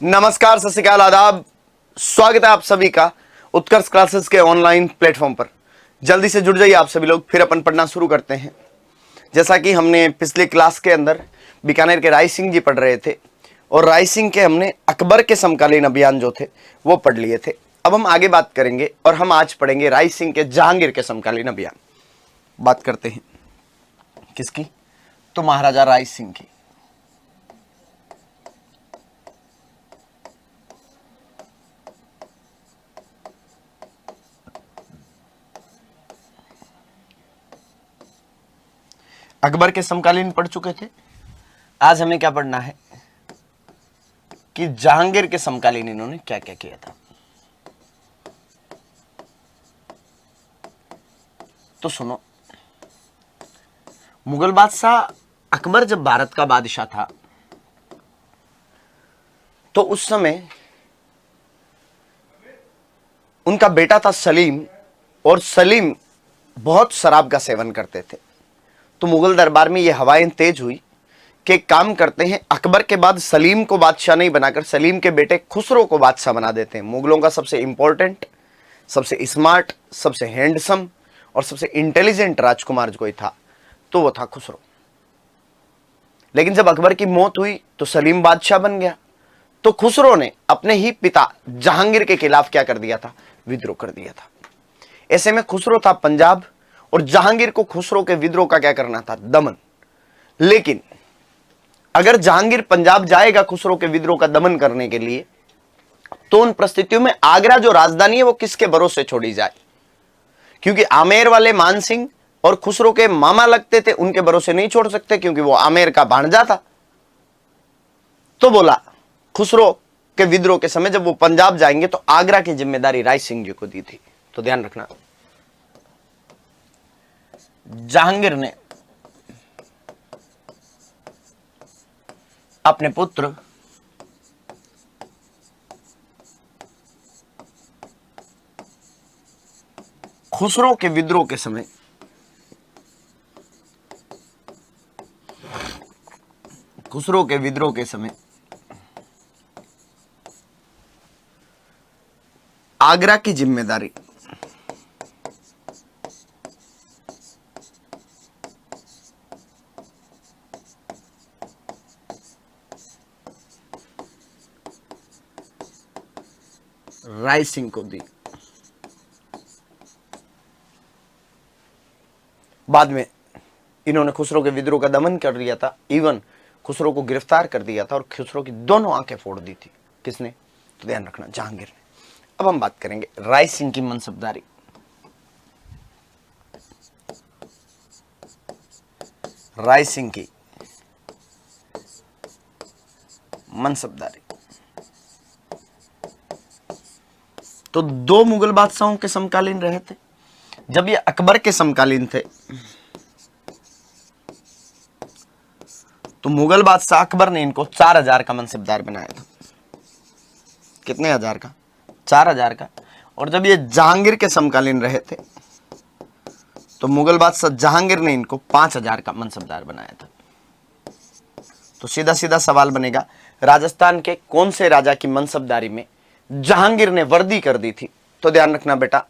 नमस्कार, सत श्री अकाल, आदाब। स्वागत है आप सभी का उत्कर्ष क्लासेस के ऑनलाइन प्लेटफॉर्म पर। जल्दी से जुड़ जाइए आप सभी लोग, फिर अपन पढ़ना शुरू करते हैं। जैसा कि हमने पिछले क्लास के अंदर बीकानेर के राय सिंह जी पढ़ रहे थे और राय सिंह के हमने अकबर के समकालीन अभियान जो थे वो पढ़ लिए थे। अब हम आगे बात करेंगे और हम आज पढ़ेंगे राय सिंह के जहांगीर के समकालीन अभियान। बात करते हैं किसकी? तो महाराजा राय सिंह की। अकबर के समकालीन पढ़ चुके थे। आज हमें क्या पढ़ना है कि जहांगीर के समकालीन इन्होंने क्या क्या किया था। तो सुनो, मुगल बादशाह अकबर जब भारत का बादशाह था तो उस समय उनका बेटा था सलीम, और सलीम बहुत शराब का सेवन करते थे। तो मुगल दरबार में यह हवाएं तेज हुई कि एक काम करते हैं, अकबर के बाद सलीम को बादशाह नहीं बनाकर सलीम के बेटे खुसरो को बादशाह बना देते हैं। मुगलों का सबसे इंपॉर्टेंट, सबसे स्मार्ट, सबसे हैंडसम और सबसे इंटेलिजेंट राजकुमार जो कोई था तो वो था खुसरो। लेकिन जब अकबर की मौत हुई तो सलीम बादशाह बन गया। तो खुसरो ने अपने ही पिता जहांगीर के खिलाफ क्या कर दिया था? विद्रोह कर दिया था। ऐसे में खुसरो था पंजाब और जहांगीर को खुसरो के विद्रोह का क्या करना था? दमन। लेकिन अगर जहांगीर पंजाब जाएगा खुसरो के विद्रोह का दमन करने के लिए, तो उन परिस्थितियों में आगरा जो राजधानी है वो किसके भरोसे छोड़ी जाए? क्योंकि आमेर वाले मान सिंह और खुसरो के मामा लगते थे, उनके भरोसे नहीं छोड़ सकते क्योंकि वो आमेर का भांजा था। तो बोला खुसरो के विद्रोह के समय जब वो पंजाब जाएंगे तो आगरा की जिम्मेदारी राय सिंह जी को दी थी। तो ध्यान रखना, जहांगीर ने अपने पुत्र खुसरो के विद्रोह के समय आगरा की जिम्मेदारी राय सिंह को दी। बाद में इन्होंने खुसरो के विद्रोह का दमन कर दिया था, इवन खुसरो को गिरफ्तार कर दिया था और खुसरो की दोनों आंखें फोड़ दी थी। किसने? तो ध्यान रखना, जहांगीर ने। अब हम बात करेंगे राय सिंह की मनसबदारी। राय सिंह की मनसबदारी। तो दो मुगल बादशाहों के समकालीन रहे थे। जब ये अकबर के समकालीन थे तो मुगल बादशाह अकबर ने इनको 4000 का मनसबदार बनाया था। कितने हजार का? 4000 का। और जब ये जहांगीर के समकालीन रहे थे तो मुगल बादशाह जहांगीर ने इनको 5000 का मनसबदार बनाया था। तो सीधा सीधा सवाल बनेगा, राजस्थान के कौन से राजा की मनसबदारी में जहांगीर ने वर्दी कर दी थी? तो ध्यान रखना बेटा,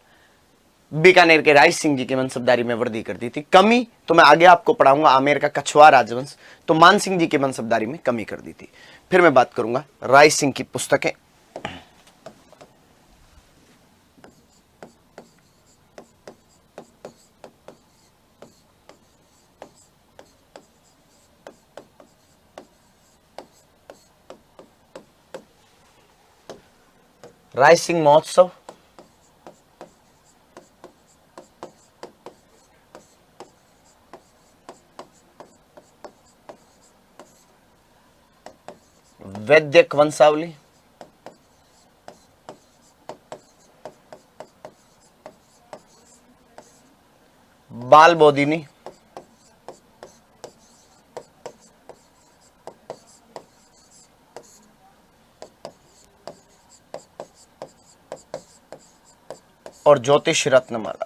बीकानेर के राय सिंह जी की मनसबदारी में वर्दी कर दी थी। कमी तो मैं आगे आपको पढ़ाऊंगा, आमेर का कछुआ राजवंश, तो मान सिंह जी की मनसबदारी में कमी कर दी थी। फिर मैं बात करूंगा राय सिंह की पुस्तकें। राय सिंह महोत्सव, वैद्यक वंशावली, बाल बोधिनी, और ज्योतिष रत्नमाला।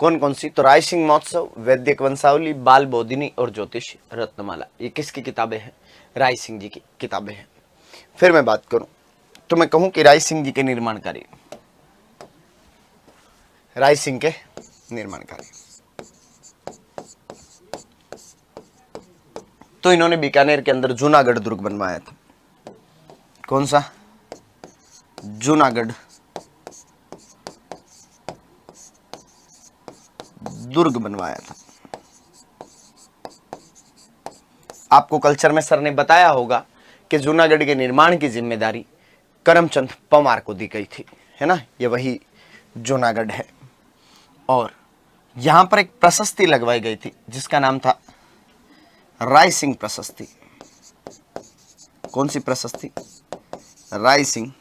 कौन कौन सी? तो राय सिंह महोत्सव, वैदिक वंशावली, बाल बोधिनी और ज्योतिष रत्नमाला। ये किसकी किताबें हैं? राय सिंह जी की किताबें हैं। फिर मैं बात करूं तो मैं कहूं कि राय सिंह जी के निर्माणकारी, राय सिंह के निर्माणकारी, तो इन्होंने बीकानेर के अंदर जूनागढ़ दुर्ग बनवाया था। कौन सा? जूनागढ़ दुर्ग बनवाया था। आपको कल्चर में सर ने बताया होगा कि जूनागढ़ के निर्माण की जिम्मेदारी करमचंद परमार को दी गई थी, है ना? ये वही जूनागढ़ है। और यहां पर एक प्रशस्ति लगवाई गई थी जिसका नाम था राय सिंह प्रशस्ति। कौन सी प्रशस्ति? राय सिंह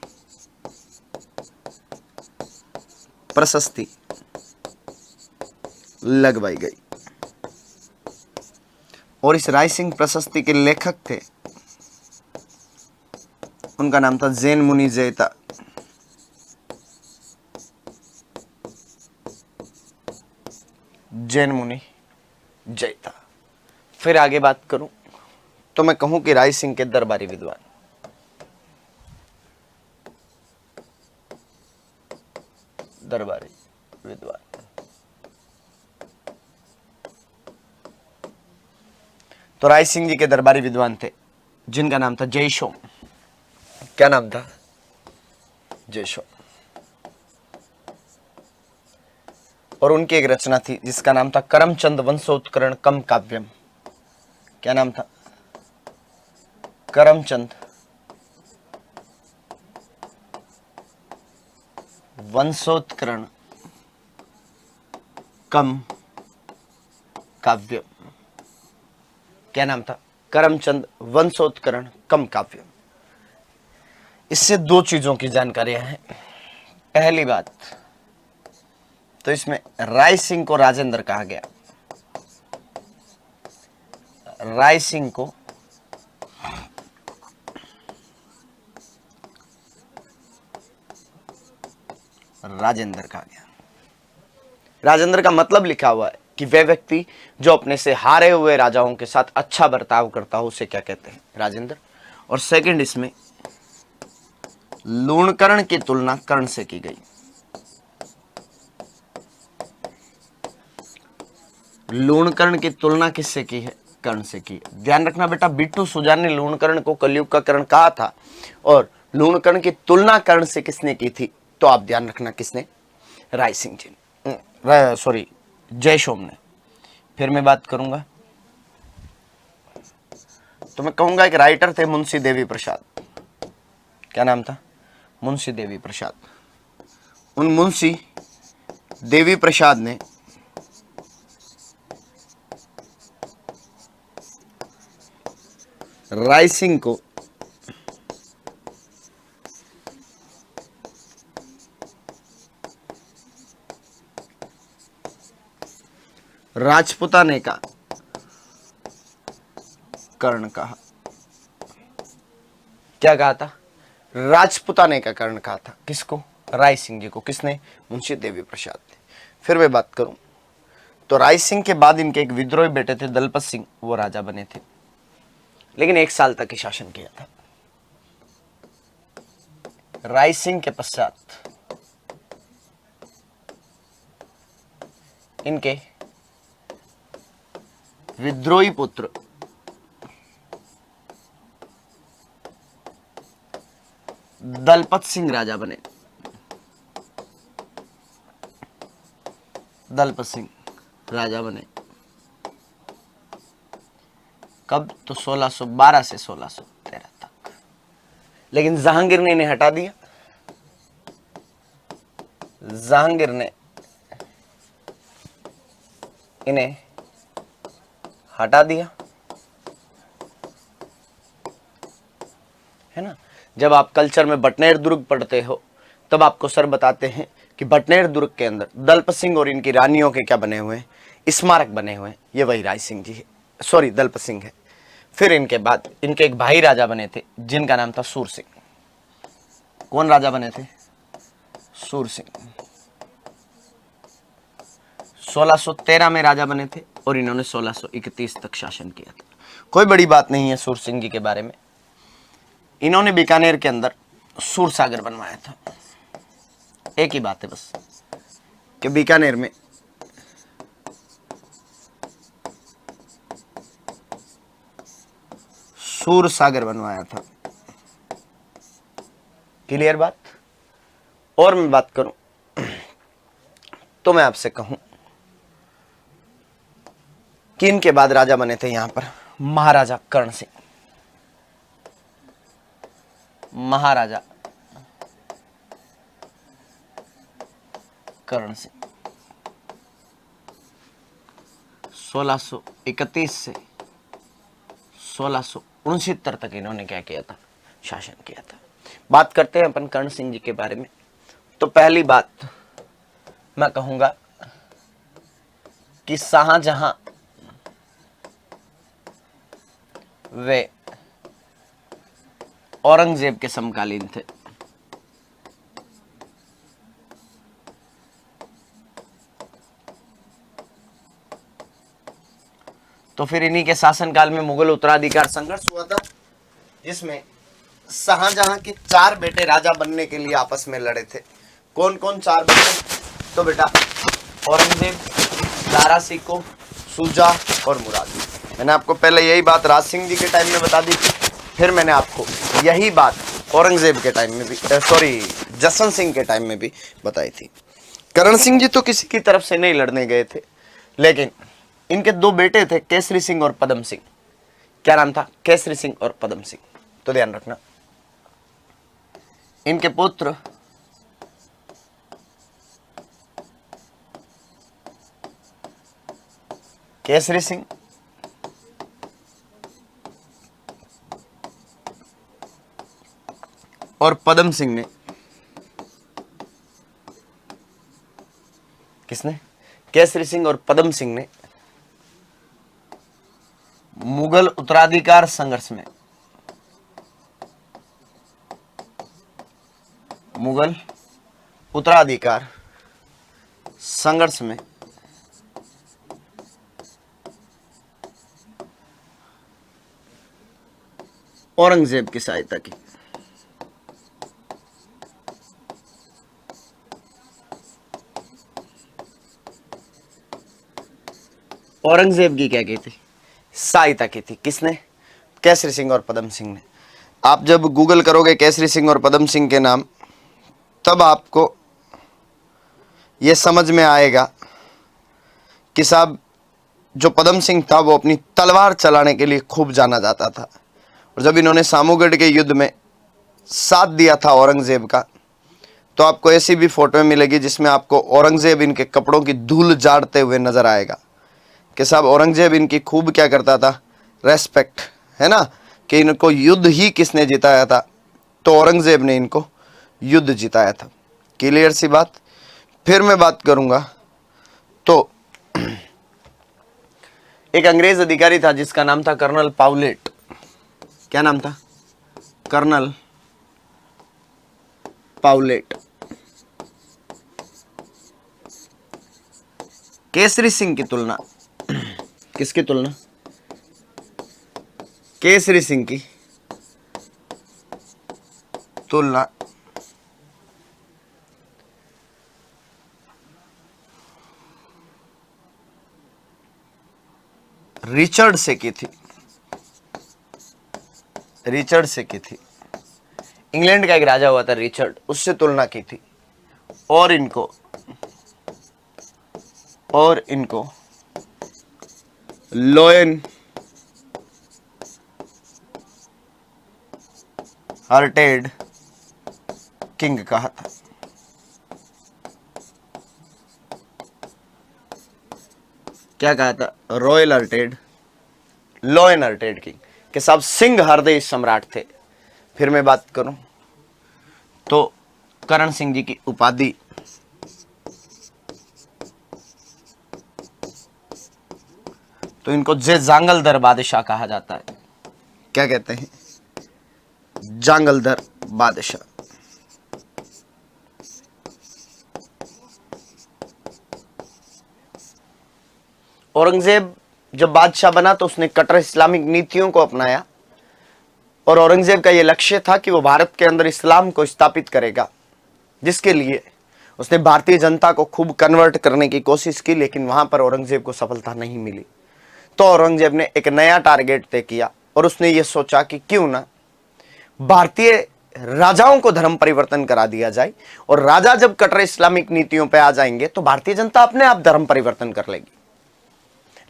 प्रशस्ति लगवाई गई। और इस राय सिंह प्रशस्ति के लेखक थे, उनका नाम था जैन मुनि जैता। जैन मुनि जैता। फिर आगे बात करूं तो मैं कहूं कि राय सिंह के दरबारी विद्वान, दरबारी विद्वान, तो राय सिंह जी के दरबारी विद्वान थे जिनका नाम था जयसोम। क्या नाम था? जयसोम। और उनकी एक रचना थी जिसका नाम था करमचंद वंशोत्करण कम काव्यम। क्या नाम था? करमचंद वंशोत्करण कम काव्य। क्या नाम था? करमचंद वंशोत्करण कम काव्य। इससे दो चीजों की जानकारियां हैं। पहली बात तो इसमें राय सिंह को राजेंद्र कहा गया। राय सिंह को राजेंद्र कहा गया। राजेंद्र का मतलब लिखा हुआ है कि वह व्यक्ति जो अपने से हारे हुए राजाओं के साथ अच्छा बर्ताव करता हो उसे क्या कहते हैं? राजेंद्र। और सेकंड इसमें लूणकर्ण की तुलना कर्ण से की गई। लूणकर्ण की तुलना किससे की है? कर्ण से की। ध्यान रखना बेटा, बिट्टू सुजान ने लूणकर्ण को कलयुग का कर्ण कहा था और लूणकर्ण की तुलना कर्ण से किसने की थी? तो आप ध्यान रखना, किसने? राय सिंह जी ने, सॉरी जयसोम ने। फिर मैं बात करूंगा तो मैं कहूंगा एक राइटर थे मुंशी देवी प्रसाद। क्या नाम था? मुंशी देवी प्रसाद। उन मुंशी देवी प्रसाद ने राय सिंह को राजपुताने का कर्ण कहा। क्या कहा था? राजपुताने का कर्ण कहा था। किसको? राय सिंह जी को। किसने? मुंशी देवी प्रसाद ने। फिर मैं बात करूं तो राय सिंह के बाद इनके एक विद्रोही बेटे थे दलपत सिंह, वो राजा बने थे लेकिन 1 साल तक ही शासन किया था। राय सिंह के पश्चात इनके विद्रोही पुत्र दलपत सिंह राजा बने। दलपत सिंह राजा बने कब? तो 1612 से 1613 तक। लेकिन जहांगीर ने इन्हें हटा दिया। जहांगीर ने इन्हें हटा दिया, है ना? जब आप कल्चर में बटनेर दुर्ग पढ़ते हो तब आपको सर बताते हैं कि बटनेर दुर्ग के अंदर दलपत सिंह और इनकी रानियों के क्या बने हुए हैं? स्मारक बने हुए हैं। ये वही राय सिंह जी है, सॉरी दलपत सिंह है। फिर इनके बाद इनके एक भाई राजा बने थे जिनका नाम था सूर सिंह। कौन राजा बने थे? सूर सिंह। 1613 में राजा बने थे और इन्होंने 1631 तक शासन किया था। कोई बड़ी बात नहीं है सूर सिंह जी के बारे में। इन्होंने बीकानेर के अंदर सूर सागर बनवाया था। एक ही बात है बस कि बीकानेर में सूर सागर बनवाया था। क्लियर बात। और मैं बात करूं तो मैं आपसे कहूं कि इनके बाद राजा बने थे यहां पर महाराजा कर्ण सिंह। महाराजा कर्ण सिंह 1631 से 1669 तक इन्होंने क्या किया था, शासन किया था। बात करते हैं अपन कर्ण सिंह जी के बारे में। तो पहली बात मैं कहूंगा कि शाहजहां वे औरंगजेब के समकालीन थे। तो फिर इन्हीं के शासनकाल में मुगल उत्तराधिकार संघर्ष हुआ था, जिसमें शाहजहां के 4 बेटे राजा बनने के लिए आपस में लड़े थे। कौन कौन 4 बेटे? तो बेटा औरंगजेब, दारा सिकोह, शुजा और मुराद। मैंने आपको पहले यही बात राज सिंह जी के टाइम में बता दी थी, फिर मैंने आपको यही बात औरंगजेब के टाइम में भी जसवंत सिंह के टाइम में भी बताई थी। करण सिंह जी तो किसी की तरफ से नहीं लड़ने गए थे, लेकिन इनके 2 बेटे थे, केसरी सिंह और पदम सिंह। क्या नाम था? केसरी सिंह और पदम सिंह। तो ध्यान रखना, इनके पुत्र केसरी सिंह और पदम सिंह ने, किसने? केसरी सिंह और पदम सिंह ने मुगल उत्तराधिकार संघर्ष में, मुगल उत्तराधिकार संघर्ष में औरंगजेब की सहायता की। औरंगजेब की क्या की थी? सहायता की थी। किसने? केसरी सिंह और पदम सिंह ने। आप जब गूगल करोगे केसरी सिंह और पदम सिंह के नाम, तब आपको यह समझ में आएगा कि साहब जो पदम सिंह था वो अपनी तलवार चलाने के लिए खूब जाना जाता था। और जब इन्होंने सामूगढ़ के युद्ध में साथ दिया था औरंगजेब का, तो आपको ऐसी भी फोटो मिलेगी जिसमें आपको औरंगजेब इनके कपड़ों की धूल झाड़ते हुए नजर आएगा कि साहब औरंगजेब इनकी खूब क्या करता था, रेस्पेक्ट, है ना, कि इनको युद्ध ही किसने जिताया था? तो औरंगजेब ने इनको युद्ध जिताया था। क्लियर सी बात। फिर मैं बात करूंगा तो एक अंग्रेज अधिकारी था जिसका नाम था कर्नल पाउलेट। क्या नाम था? कर्नल पाउलेट। केसरी सिंह की तुलना, किसकी तुलना? केसरी सिंह की तुलना रिचर्ड से की थी। रिचर्ड से की थी। इंग्लैंड का एक राजा हुआ था रिचर्ड, उससे तुलना की थी। और इनको लोयन हार्टेड किंग कहा था। क्या कहा था? Royal hearted, lion hearted king के साथ सिंह हृदय सम्राट थे। फिर मैं बात करूं तो करण सिंह जी की उपाधि तो इनको जांगलधर बादशाह कहा जाता है। क्या कहते हैं? जांगलधर बादशाह। औरंगजेब जब बादशाह बना तो उसने कट्टर इस्लामिक नीतियों को अपनाया और औरंगजेब का यह लक्ष्य था कि वो भारत के अंदर इस्लाम को स्थापित करेगा, जिसके लिए उसने भारतीय जनता को खूब कन्वर्ट करने की कोशिश की, लेकिन वहां पर औरंगजेब को सफलता नहीं मिली। तो औरंगजेब ने एक नया टारगेट तय किया और उसने ये सोचा कि क्यों ना भारतीय राजाओं को धर्म परिवर्तन करा दिया जाए, और राजा जब कट्टर इस्लामिक नीतियों पे आ जाएंगे तो भारतीय जनता अपने आप धर्म परिवर्तन कर लेगी।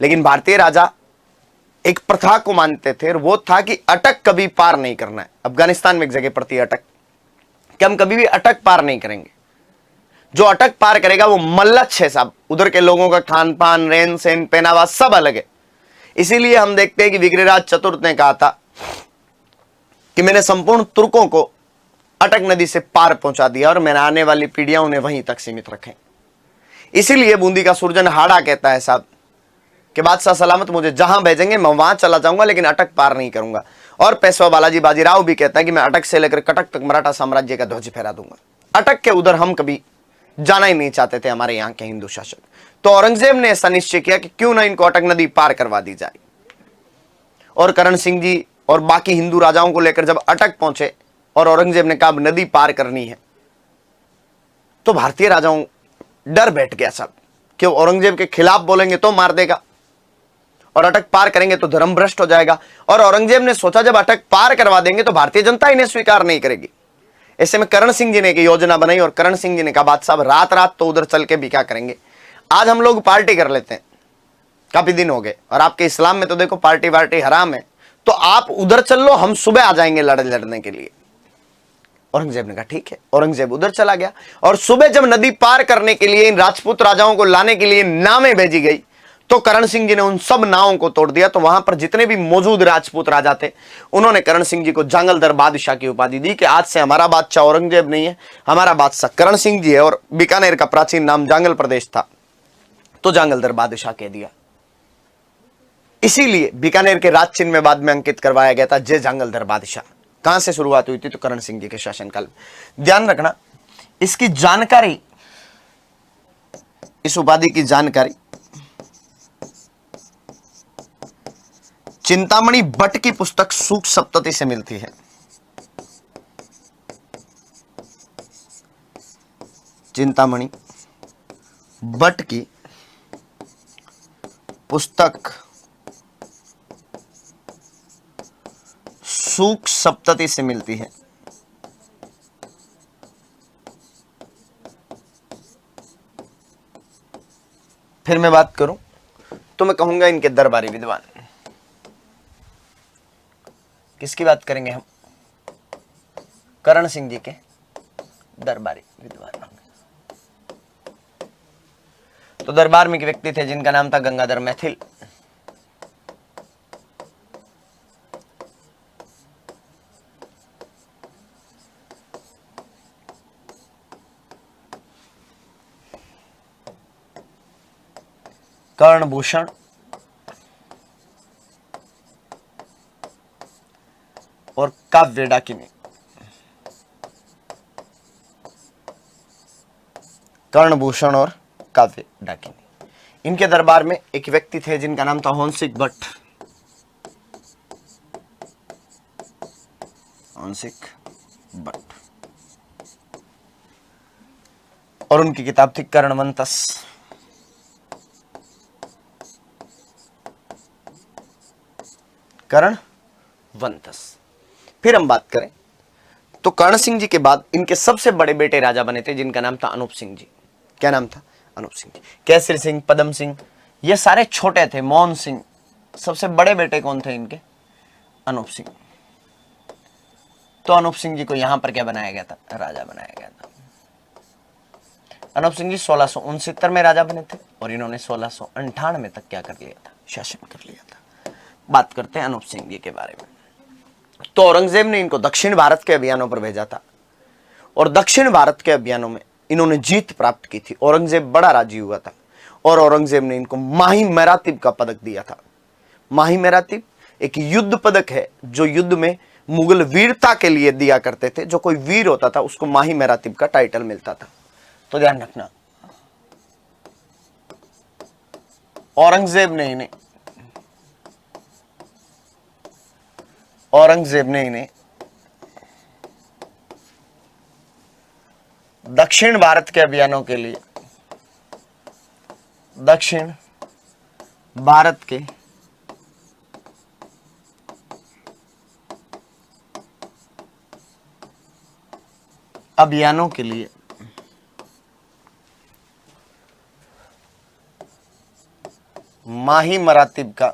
लेकिन भारतीय राजा एक प्रथा को मानते थे और वो था कि अटक कभी पार नहीं करना है। अफगानिस्तान में एक जगह पड़ती है अटक, कि हम कभी भी अटक पार नहीं करेंगे। जो अटक पार करेगा वो मल्लच्छ है साहब। उधर के लोगों का खान पान, रहन सहन, पहनावा सब अलग है। इसीलिए हम देखते हैं कि विग्रहराज चतुर्थ ने कहा था कि मैंने संपूर्ण तुर्कों को अटक नदी से पार पहुंचा दिया और मैंने आने वाली पीढ़ियां उन्हें वहीं तक सीमित रखें। इसीलिए बूंदी का सुरजन हाड़ा कहता है साहब कि बादशाह सलामत मुझे जहां भेजेंगे मैं वहां चला जाऊंगा, लेकिन अटक पार नहीं करूंगा। और पेशवा बालाजी बाजीराव भी कहता है कि मैं अटक से लेकर कटक तक मराठा साम्राज्य का ध्वज फहरा दूंगा। अटक के उधर हम कभी जाना ही नहीं चाहते थे हमारे यहाँ के हिंदू शासक। तो औरंगजेब ने ऐसा निश्चय किया कि क्यों ना इनको अटक नदी पार करवा दी जाए। और करण सिंह जी और बाकी हिंदू राजाओं को लेकर जब अटक पहुंचे और औरंगजेब ने कहा नदी पार करनी है, तो भारतीय राजाओं डर बैठ गया सब कि औरंगजेब के खिलाफ बोलेंगे तो मार देगा और अटक पार करेंगे तो धर्म भ्रष्ट हो जाएगा। और औरंगजेब ने सोचा जब अटक पार करवा देंगे तो भारतीय जनता इन्हें स्वीकार नहीं करेगी। ऐसे में करण सिंह जी ने एक योजना बनाई और करण सिंह जी ने कहा बादशाह रात रात तो उधर चल के भी क्या करेंगे, आज हम लोग पार्टी कर लेते हैं, काफी दिन हो गए और आपके इस्लाम में तो देखो पार्टी वार्टी हराम है, तो आप उधर चल लो, हम सुबह आ जाएंगे लड़ने के लिए। औरंगजेब ने कहा ठीक है। औरंगजेब उधर चला गया और सुबह जब नदी पार करने के लिए इन राजपूत राजाओं को लाने के लिए नावें भेजी गई तो करण सिंह जी ने उन सब नावों को तोड़ दिया। तो वहां पर जितने भी मौजूद राजपूत राजा थे उन्होंने करण सिंह जी को जांगलदर बादशाह की उपाधि दी कि आज से हमारा बादशाह औरंगजेब नहीं है, हमारा बादशाह करण सिंह जी है। और बीकानेर का प्राचीन नाम जांगल प्रदेश था तो जांगलदर बादशाह कह दिया। इसीलिए बीकानेर के राज चिन्ह में बाद में अंकित करवाया गया था जय जांगलदर बादशाह। कहां से शुरुआत हुई थी, तो करण सिंह जी के शासनकाल में। ध्यान रखना, इसकी जानकारी, इस उपाधि की जानकारी चिंतामणि भट्ट की पुस्तक सूक्त सप्तति से मिलती है। चिंतामणि भट्ट की पुस्तक सूक्त सप्तति से मिलती है। फिर मैं बात करूं तो मैं कहूंगा इनके दरबारी विद्वान। किसकी बात करेंगे हम? करण सिंह जी के दरबारी विद्वान। तो दरबार में एक व्यक्ति थे जिनका नाम था गंगाधर मैथिल। कर्णभूषण और काव्य डाकिनी। कर्णभूषण और काव्य डाकिनी, इनके दरबार में एक व्यक्ति थे जिनका नाम था हंसिक भट्ट। हंसिक भट्ट, और उनकी किताब थी कर्णवंतस। कर्णवंतस। फिर हम बात करें तो कर्ण सिंह जी के बाद इनके सबसे बड़े बेटे राजा बने थे जिनका नाम था अनूप सिंह जी। क्या नाम था? अनूप सिंह जी। केसरी सिंह, पदम सिंह, ये सारे छोटे थे। मोहन सिंह, सबसे बड़े बेटे कौन थे इनके? अनूप सिंह। तो अनूप सिंह जी को यहां पर क्या बनाया गया था? राजा बनाया गया था। अनूप सिंह जी 1669 में राजा बने थे और इन्होंने 1698 में तक क्या कर लिया था? शासन कर लिया था। बात करते हैं अनूप सिंह जी के बारे में। तो औरंगजेब ने इनको दक्षिण भारत के अभियानों पर भेजा था और दक्षिण भारत के अभियानों में इन्होंने जीत प्राप्त की थी। औरंगजेब बड़ा राजी हुआ था और औरंगजेब ने इनको माही मैरातिब का पदक दिया था। माही मैरातिब एक युद्ध पदक है जो युद्ध में मुगल वीरता के लिए दिया करते थे। जो कोई वीर होता था उसको माही मैरातिब का टाइटल मिलता था। तो ध्यान रखना, औरंगजेब ने इन्हें दक्षिण भारत के अभियानों के लिए, दक्षिण भारत के अभियानों के लिए माही मरातिब का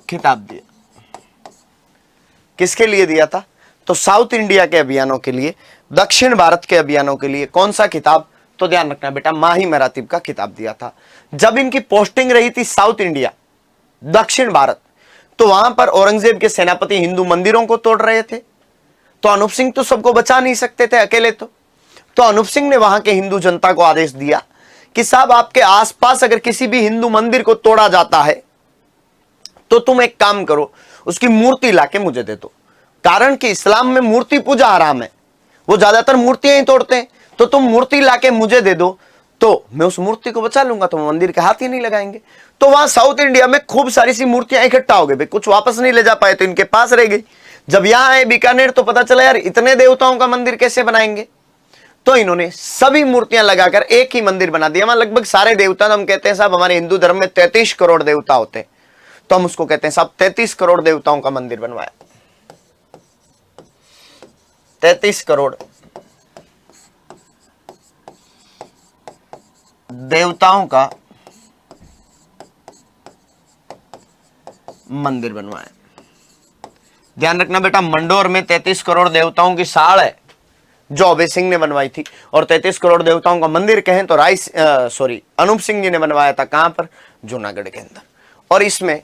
खिताब दिया। किसके लिए दिया था? तो साउथ इंडिया के अभियानों के लिए, दक्षिण भारत के अभियानों के लिए कौन सा खिताब? तो ध्यान रखना बेटा, माही मरातिब का खिताब दिया था। जब इनकी पोस्टिंग रही थी साउथ इंडिया, दक्षिण भारत, तो वहां पर औरंगजेब के सेनापति हिंदू मंदिरों को तोड़ रहे थे। तो अनूप सिंह तो सबको बचा नहीं सकते थे अकेले। तो अनूप सिंह ने वहां के हिंदू जनता को आदेश दिया कि साहब, आपके आसपास अगर किसी भी हिंदू मंदिर को तोड़ा जाता है तो तुम एक काम करो, उसकी मूर्ति लाके मुझे दे दो। कारण कि इस्लाम में मूर्ति पूजा हराम है, वो ज्यादातर मूर्तियां ही तोड़ते हैं। तो तुम मूर्ति लाके मुझे दे दो तो मैं उस मूर्ति को बचा लूंगा, तो मंदिर के हाथ ही नहीं लगाएंगे। तो वहां साउथ इंडिया में खूब सारी सी मूर्तियां इकट्ठा हो गई। कुछ वापस नहीं ले जा पाए तो इनके पास रह गई। जब यहां आए बीकानेर तो पता चला यार इतने देवताओं का मंदिर कैसे बनाएंगे। तो इन्होंने सभी मूर्तियां लगाकर एक ही मंदिर बना दिया। वहां लगभग सारे देवता, हम कहते हैं साहब हमारे हिंदू धर्म में 33 करोड़ देवता होते हैं, तो हम उसको कहते हैं साहब 33 करोड़ देवताओं का मंदिर बनवाया। 33 करोड़ देवताओं का मंदिर बनवाया। ध्यान रखना बेटा, मंडोर में 33 करोड़ देवताओं की साड़ है जो अभय सिंह ने बनवाई थी, और 33 करोड़ देवताओं का मंदिर कहें तो अनूप सिंह जी ने बनवाया था। कहां पर? जूनागढ़ के अंदर। और इसमें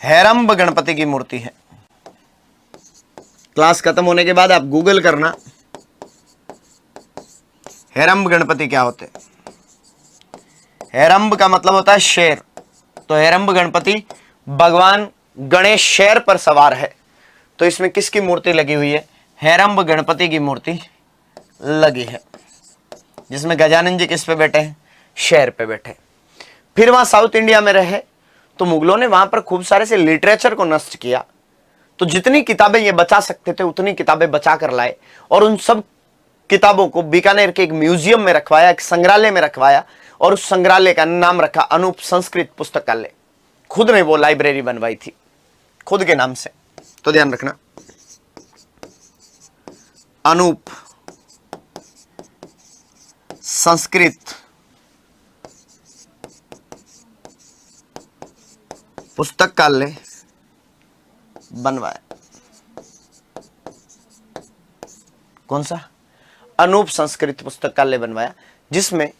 हेरंब गणपति की मूर्ति है। क्लास खत्म होने के बाद आप गूगल करना हेरंब गणपति क्या होते हैं। हेरंब का मतलब होता है शेर। तो हेरंब गणपति भगवान गणेश शेर पर सवार है। तो इसमें किसकी मूर्ति लगी हुई है? हेरंब गणपति की मूर्ति लगी है, जिसमें गजानन जी किस पे बैठे हैं? शेर पे बैठे। फिर वहां साउथ इंडिया में रहे तो मुगलों ने वहां पर खूब सारे से लिटरेचर को नष्ट किया। तो जितनी किताबें ये बचा सकते थे उतनी किताबें बचा कर लाए, और उन सब किताबों को बीकानेर के एक म्यूजियम में रखवाया, एक संग्रहालय में रखवाया, और उस संग्रहालय का नाम रखा अनूप संस्कृत पुस्तकालय। खुद ने वो लाइब्रेरी बनवाई थी, खुद के नाम से। तो ध्यान रखना, अनूप संस्कृत पुस्तकालय बनवाया। कौन सा? अनूप संस्कृत पुस्तकालय बनवाया, जिसमें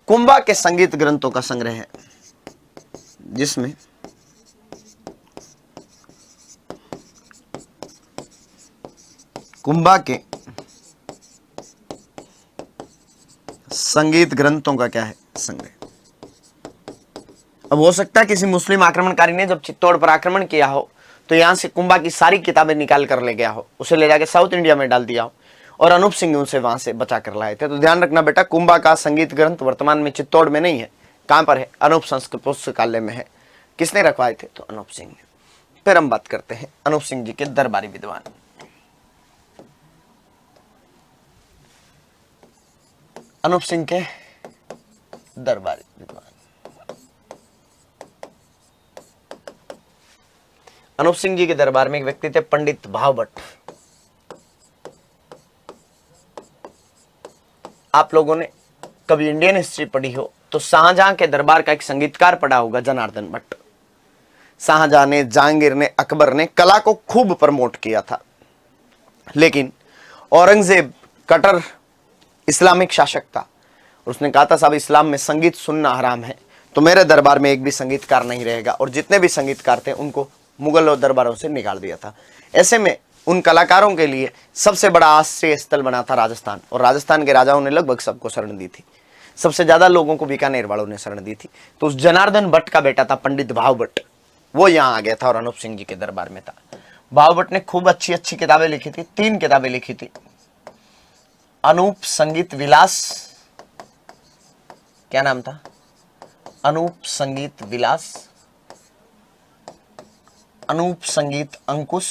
कुंभा के संगीत ग्रंथों का संग्रह है, जिसमें कुंभा के संगीत ग्रंथों का क्या है? संग्रह। अब हो सकता है किसी मुस्लिम आक्रमणकारी ने जब चित्तौड़ पर आक्रमण किया हो तो यहां से कुंभा की सारी किताबें निकाल कर ले गया हो, उसे ले जाके साउथ इंडिया में डाल दिया हो, और अनूप सिंह उनसे वहां से बचा कर लाए थे। तो ध्यान रखना बेटा, कुंभा का संगीत ग्रंथ वर्तमान में चित्तौड़ में नहीं है। कहां पर है? अनूप संस्कृत पुस्तकालय में है। किसने रखवाए थे? तो अनूप सिंह ने। फिर हम बात करते हैं अनूप सिंह जी के दरबारी विद्वान। अनूप सिंह के दरबारी विद्वान। अनूप सिंह जी के दरबार में एक व्यक्ति थे, पंडित भावभट्ट। आप लोगों ने कभी इंडियन हिस्ट्री पढ़ी हो तो शाहजहां के दरबार का एक संगीतकार पढ़ा होगा, जनार्दन भट्ट। शाहजहां ने, जहांगीर ने, अकबर ने कला को खूब प्रमोट किया था, लेकिन औरंगजेब कट्टर इस्लामिक शासक था। उसने कहा था साहब इस्लाम में संगीत सुनना हराम है, तो मेरे दरबार में एक भी संगीतकार नहीं रहेगा, और जितने भी संगीतकार थे उनको मुगल दरबारों से निकाल दिया था। ऐसे में उन कलाकारों के लिए सबसे बड़ा आश्रय स्थल बना था राजस्थान, और राजस्थान के राजाओं ने लगभग सबको शरण दी थी। सबसे ज्यादा लोगों को बीकानेर वालों ने शरण दी थी। तो उस जनार्दन भट्ट का बेटा था पंडित भाव भट्ट, वो यहाँ आ गया था और अनूप सिंह जी के दरबार में था। भाव भट्ट ने खूब अच्छी अच्छी किताबें लिखी थी, 3 किताबें लिखी थी। अनूप संगीत विलास, क्या नाम था? अनूप संगीत विलास, अनूप संगीत अंकुश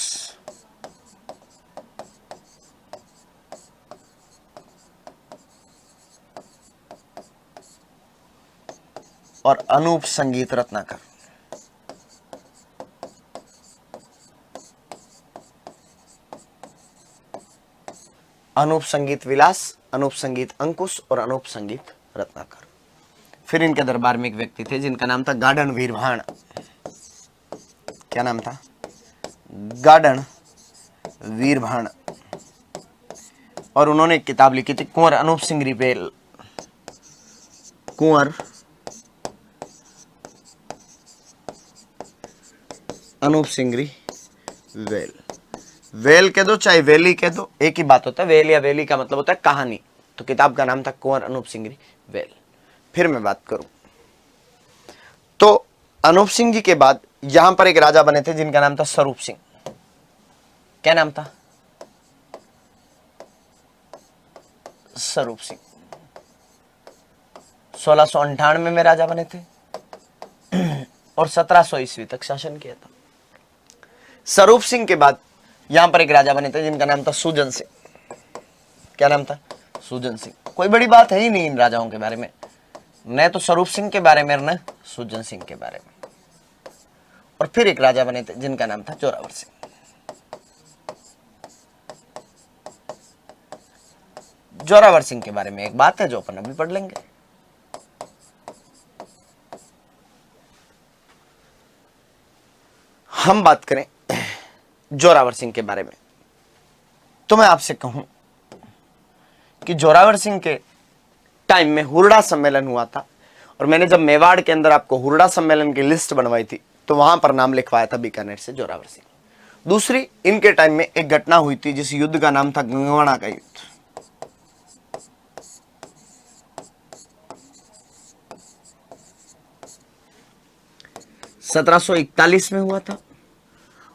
और अनूप संगीत रत्नाकर। अनूप संगीत विलास, अनूप संगीत अंकुश और अनूप संगीत रत्नाकर। फिर इनके दरबार में एक व्यक्ति थे जिनका नाम था गार्डन वीरभाण। क्या नाम था? गार्डन वीरभाण। और उन्होंने एक किताब लिखी थी कुंवर अनूप सिंह रिवेल, कुंवर अनूप सिंह वेल। वेल कह दो चाहे वेली कह दो, एक ही बात होता है। वेल या वेली का मतलब होता है कहानी। तो किताब का नाम था कुंवर अनूप सिंह वेल। फिर मैं बात करूं तो अनूप सिंह जी के बाद यहां पर एक राजा बने थे जिनका नाम था स्वरूप सिंह। क्या नाम था? स्वरूप सिंह। 1698 में राजा बने थे और 1700 ईस्वी तक शासन किया था। स्वरूप सिंह के बाद यहां पर एक राजा बने थे जिनका नाम था सुजन सिंह। क्या नाम था? सुजन सिंह। कोई बड़ी बात है ही नहीं इन राजाओं के बारे में, न तो स्वरूप सिंह के बारे में न सुजन सिंह के बारे में। और फिर एक राजा बने थे जिनका नाम था जोरावर सिंह। जोरावर सिंह के बारे में एक बात है जो अपन अभी पढ़ लेंगे। हम बात करें जोरावर सिंह के बारे में तो मैं आपसे कहूं कि जोरावर सिंह के टाइम में हुरडा सम्मेलन हुआ था। और मैंने जब मेवाड़ के अंदर आपको हुरडा सम्मेलन की लिस्ट बनवाई थी तो वहां पर नाम लिखवाया था बीकानेर से जोरावर सिंह। दूसरी, इनके टाइम में एक घटना हुई थी जिस युद्ध का नाम था गंगवाना का युद्ध। सत्रह 1741 में हुआ था।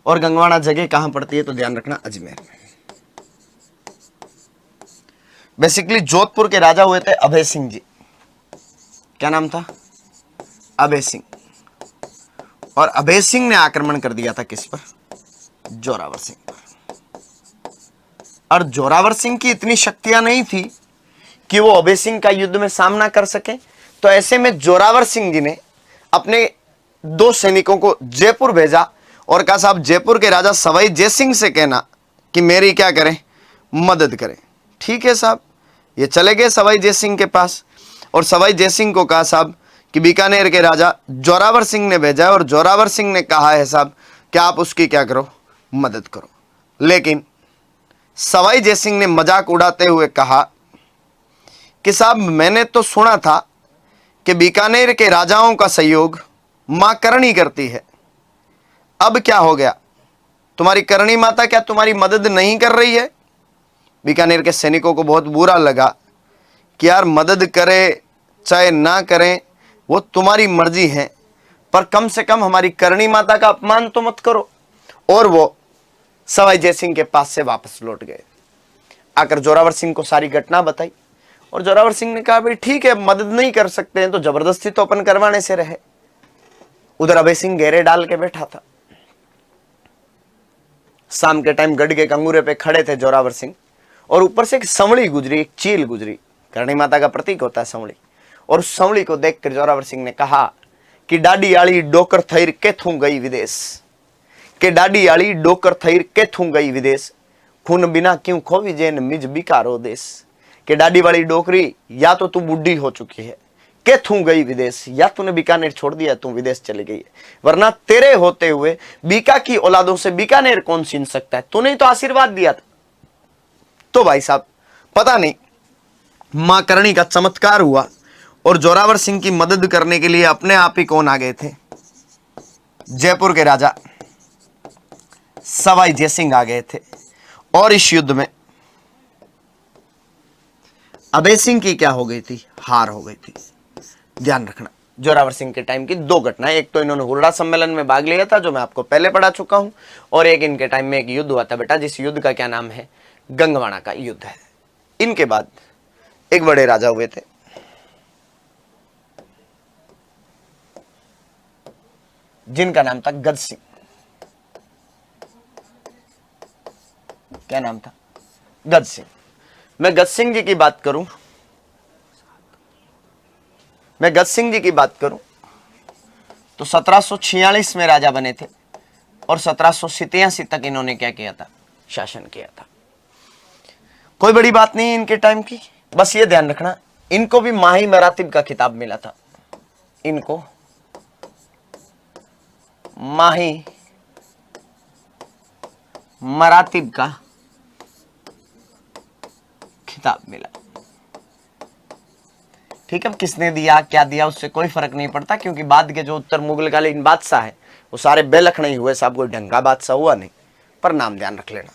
और गंगवाना जगह कहां पड़ती है तो ध्यान रखना, अजमेर में। बेसिकली जोधपुर के राजा हुए थे अभय सिंह जी। क्या नाम था? अभय सिंह। और अभय सिंह ने आक्रमण कर दिया था किस पर? जोरावर सिंह पर। और जोरावर सिंह की इतनी शक्तियां नहीं थी कि वो अभय सिंह का युद्ध में सामना कर सके। तो ऐसे में जोरावर सिंह जी ने अपने 2 सैनिकों को जयपुर भेजा और कहा साहब जयपुर के राजा सवाई जयसिंह से कहना कि मेरी क्या करें, मदद करें। ठीक है साहब। ये चले गए सवाई जयसिंह के पास और सवाई जयसिंह को कहा साहब कि बीकानेर के राजा जोरावर सिंह ने भेजा है और जोरावर सिंह ने कहा है साहब कि आप उसकी क्या करो, मदद करो। लेकिन सवाई जयसिंह ने मजाक उड़ाते हुए कहा कि साहब मैंने तो सुना था कि बीकानेर के राजाओं का सहयोग मां करणी करती है। अब क्या हो गया? तुम्हारी करणी माता क्या तुम्हारी मदद नहीं कर रही है? बीकानेर के सैनिकों को बहुत बुरा लगा कि यार मदद करे चाहे ना करें वो तुम्हारी मर्जी है, पर कम से कम हमारी करणी माता का अपमान तो मत करो। और वो सवाई जयसिंह के पास से वापस लौट गए। आकर जोरावर सिंह को सारी घटना बताई और जोरावर सिंह ने कहा भाई ठीक है, मदद नहीं कर सकते हैं तो जबरदस्ती तो अपन करवाने से रहे। उधर अभय सिंह घेरे डाल के बैठा था। शाम के टाइम गढ़ के कंगूरे पे खड़े थे जोरावर सिंह और ऊपर से एक संवली गुजरी, एक चील गुजरी। करणी माता का प्रतीक होता है संवली। और उस संवली को देखकर जोरावर सिंह ने कहा कि डाडी आली डोकर थईर केथू गई विदेश, के डाडी आली डोकर थईर केथू गई विदेश, खून बिना क्यों खोवी जेन मिज बिकारो देश। के डाडी वाली डोकरी या तो तू बुढ़ी हो चुकी है, केथू गई विदेश, या तूने बीकानेर छोड़ दिया, तू विदेश चली गई है, वरना तेरे होते हुए बीका की औलादों से बीकानेर कौन छीन सकता है? तूने तो आशीर्वाद दिया था। तो भाई साहब पता नहीं मां करणी का चमत्कार हुआ और जोरावर सिंह की मदद करने के लिए अपने आप ही कौन आ गए थे? जयपुर के राजा सवाई जयसिंह आ गए थे। और इस युद्ध में अभय सिंह की क्या हो गई थी? हार हो गई थी। ध्यान रखना, जोरावर सिंह के टाइम की दो घटनाएं, एक तो इन्होंने हुरडा सम्मेलन में भाग लिया था जो मैं आपको पहले पढ़ा चुका हूं, और एक इनके टाइम में एक युद्ध हुआ था बेटा, जिस युद्ध का क्या नाम है, गंगवाना का युद्ध है। इनके बाद एक बड़े राजा हुए थे, जिनका नाम था गज सिंह। क्या नाम था? गज सिंह। मैं गज सिंह जी की बात करूं, तो 1746 में राजा बने थे और 1787 तक इन्होंने क्या किया था? शासन किया था। कोई बड़ी बात नहीं इनके टाइम की, बस ये ध्यान रखना इनको भी माही मरातिब का खिताब मिला था। इनको माही मरातिब का खिताब मिला। ठीक है, किसने दिया क्या दिया उससे कोई फर्क नहीं पड़ता, क्योंकि बाद के जो उत्तर मुगलकालीन बादशाह है वो सारे बेलख नहीं हुए साहब, कोई ढंग का बादशाह हुआ नहीं, पर नाम ध्यान रख लेना।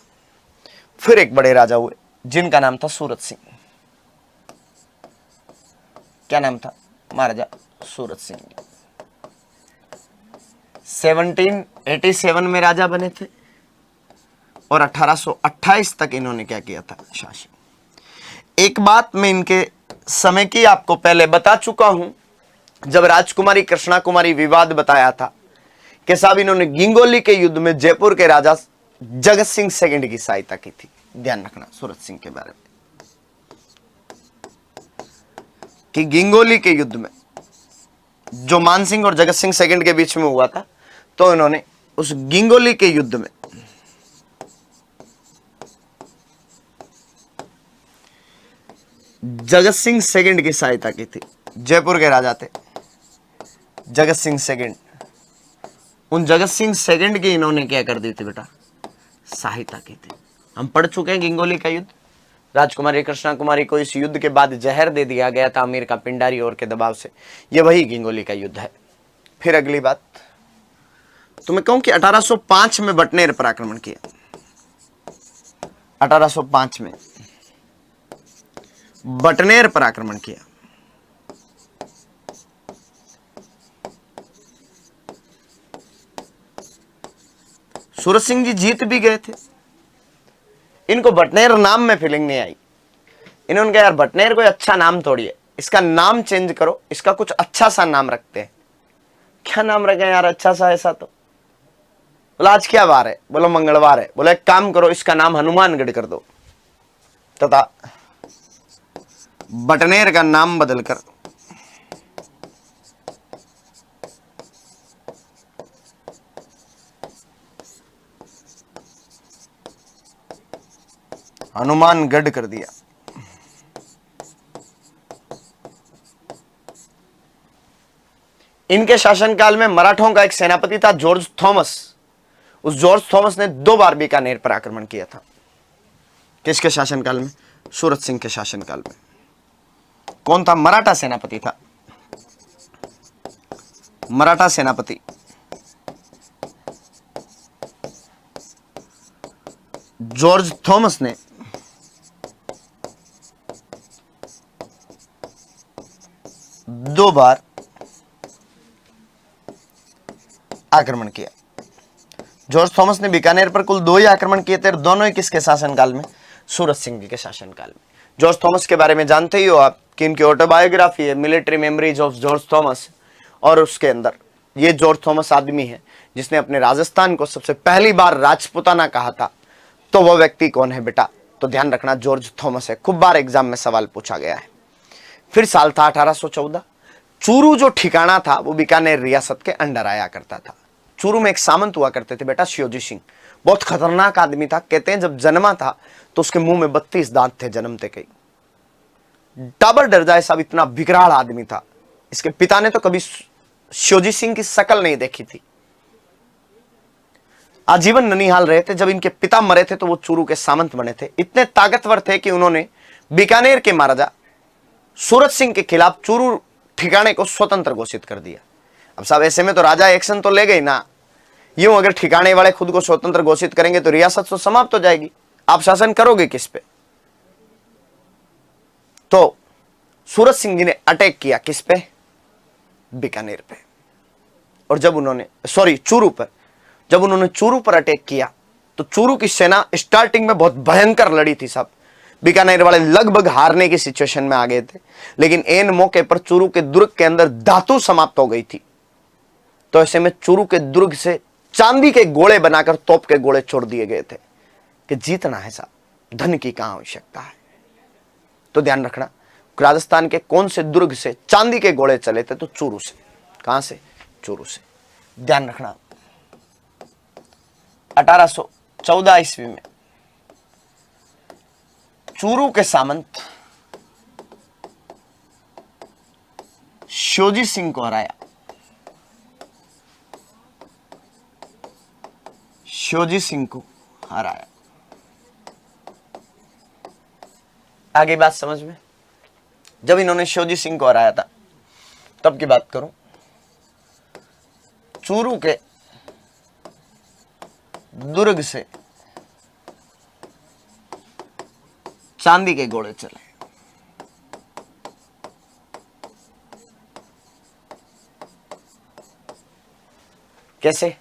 फिर एक बड़े राजा हुए जिनका नाम था सूरत सिंह। क्या नाम था? महाराजा सूरत सिंह। 1787 में राजा बने थे और 1828 तक इन्होंने क्या किया था? शासन। एक बात मैं इनके समय की आपको पहले बता चुका हूं, जब राजकुमारी कृष्णा कुमारी विवाद बताया था कि साहब इन्होंने गिंगोली के युद्ध में जयपुर के राजा जगत सिंह सेकंड की सहायता की थी। ध्यान रखना सूरत सिंह के बारे में कि गिंगोली के युद्ध में जो मानसिंह और जगत सिंह सेकंड के बीच में हुआ था, तो इन्होंने उस गिंगोली के युद्ध में जगत सिंह सेकंड की सहायता की थी। जयपुर के राजा थे जगत सिंह सेकंड, उन जगत सिंह सेकंड की इन्होंने क्या कर दी थी बेटा? सहायता की थी। हम पढ़ चुके हैं गिंगोली का युद्ध। राजकुमारी कृष्णा कुमारी को इस युद्ध के बाद जहर दे दिया गया था अमीर का पिंडारी और के दबाव से। ये वही गिंगोली का युद्ध है। फिर अगली बात तो मैं कहूं कि 1805 में बटनेर पर आक्रमण किया। 1805 में बटनेर पर आक्रमण किया। सूरत सिंह जी जीत भी गए थे। इनको बटनेर नाम में फीलिंग नहीं आई। इन्होंने कहा यार बटनेर कोई अच्छा नाम थोड़ी है, इसका नाम चेंज करो, इसका कुछ अच्छा सा नाम रखते हैं। क्या नाम रखें यार अच्छा सा? ऐसा तो बोला आज क्या वार है? बोलो मंगलवार है। बोले एक काम करो इसका नाम हनुमानगढ़ कर दो, तथा बटनेर का नाम बदलकर हनुमानगढ़ कर दिया। इनके शासनकाल में मराठों का एक सेनापति था जॉर्ज थॉमस। उस जॉर्ज थॉमस ने 2 बार बीकानेर पर आक्रमण किया था। किसके शासनकाल में? सूरत सिंह के शासनकाल में। कौन था? मराठा सेनापति था। मराठा सेनापति जॉर्ज थॉमस ने दो बार आक्रमण किया। जॉर्ज थॉमस ने बीकानेर पर कुल 2 ही आक्रमण किए थे, दोनों ही किसके शासनकाल में? सूरत सिंह जी के शासनकाल में। जॉर्ज थॉमस के बारे में जानते ही हो आप कि इनकी ऑटोबायोग्राफी है military memories of George Thomas, और उसके अंदर ये जॉर्ज थॉमस आदमी है जिसने अपने राजस्थान को सबसे पहली बार राजपुताना कहा था। तो वो व्यक्ति कौन है बेटा? तो ध्यान रखना जॉर्ज थॉमस है। खूब बार एग्जाम में सवाल पूछा गया है। फिर साल था 1814। चूरू जो ठिकाना था वो बीकानेर रियासत के अंडर आया करता था। चूरू में एक सामंत हुआ करते थे बेटा, शिवजी सिंह। बहुत खतरनाक आदमी था। कहते हैं जब जन्मा था तो उसके मुंह में 32 दांत थे जन्मते कई। टाबर डर जाए साहब, इतना विकराल आदमी था। इसके पिता ने तो कभी शिवजी सिंह की शक्ल नहीं देखी थी। आजीवन ननिहाल रहे थे। जब इनके पिता मरे थे तो वो चूरू के सामंत बने थे। इतने ताकतवर थे कि उन्होंने बीकानेर के महाराजा सूरत सिंह के खिलाफ चूरू ठिकाने को स्वतंत्र घोषित कर दिया। अब साहब ऐसे में तो राजा एक्शन तो ले गए ना। यूं अगर ठिकाने वाले खुद को स्वतंत्र घोषित करेंगे तो रियासत तो समाप्त हो जाएगी। आप शासन करोगे किस पे? तो सूरज सिंह जी ने अटैक किया किस पे? बीकानेर पे। और जब उन्होंने चूरू पर, जब उन्होंने चूरू पर अटैक किया तो चूरू की सेना स्टार्टिंग में बहुत भयंकर लड़ी थी साहब। बीकानेर वाले लगभग हारने की सिचुएशन में आ गए थे, लेकिन एन मौके पर चूरू के दुर्ग के अंदर धातु समाप्त हो गई थी। तो ऐसे में चूरू के दुर्ग से चांदी के गोले बनाकर तोप के गोले छोड़ दिए गए थे कि जीतना है साहब, धन की कहां आवश्यकता है। तो ध्यान रखना, राजस्थान के कौन से दुर्ग से चांदी के गोले चले थे? तो चूरू से। कहां से? चूरू से। ध्यान रखना, 1814 ईस्वी में चूरू के सामंत श्योजी सिंह को हराया। श्योजी सिंह को हराया। आगे बात समझ में? जब इन्होंने श्योजी सिंह को हराया था तब की बात करूं, चूरू के दुर्ग से चांदी के गोले चले। कैसे